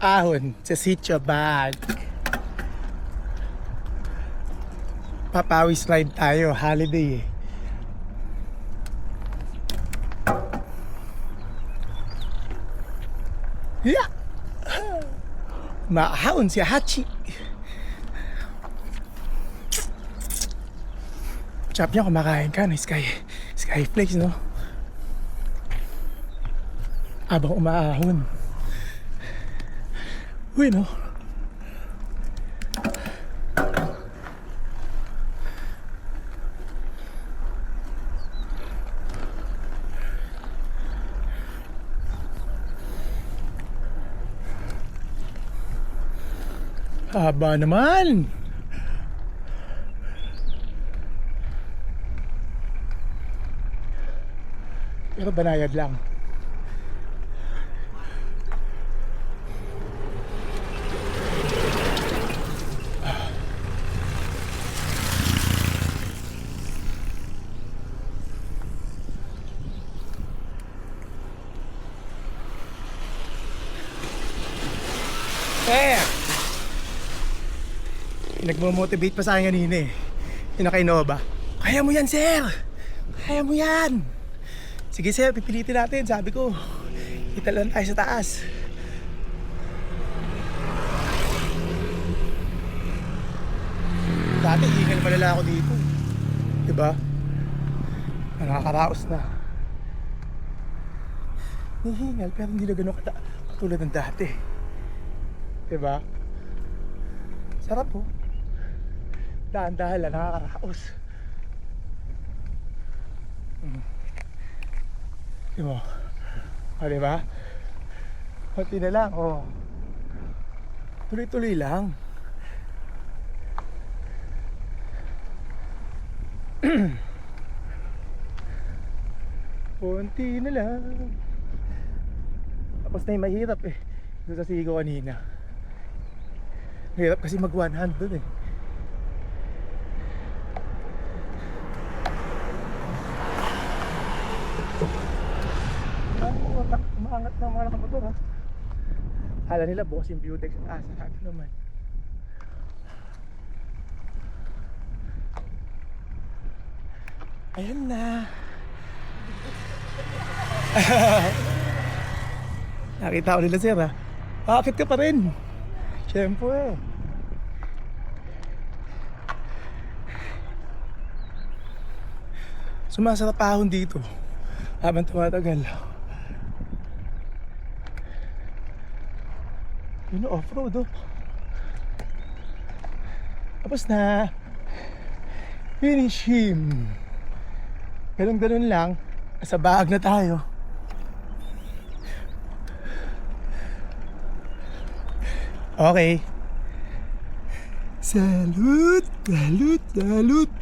ahon sa Sitio Bag. Papawis ride tayo, holiday eh. Yeah! Maahon si Hachi. Chop niya kumakain ka ng Skyflakes, no? Abang umaahon. Uy, no? Haba naman. Pero banayad lang. Nagmo-motivate pa sa akin kanina eh. Yung naka-Innova. Kaya mo yan, sir! Kaya mo yan! Sige, sir, pipilitin natin. Sabi ko, kita lang tayo sa taas. Dati, hingal malala ako dito. Diba? Nakakaraos na. Nihingal, pero hindi na ganun katulad ng dati. Diba? Sarap po. Dahan-dahan lang, nakakaraos. Diba? O, diba? Kunti na lang, o. Tuloy-tuloy lang. Kunti na lang. Tapos na yung mahirap eh. Doon sa sigo kanina. Mahirap kasi mag one hand doon eh. Umaangat na mga nakamotor ha. Hala nila bukas yung view deck sa taas. Sabi naman. Ayan na. Nakita ko nila sir ha. Bakit ka pa rin? Siyempre. Sumasarap ahon dito habang tumatagal. Yun o, off-road oh. Tapos na. Finish him. Ganun lang. Sa bag na tayo. Okay. Salute, salute, salute.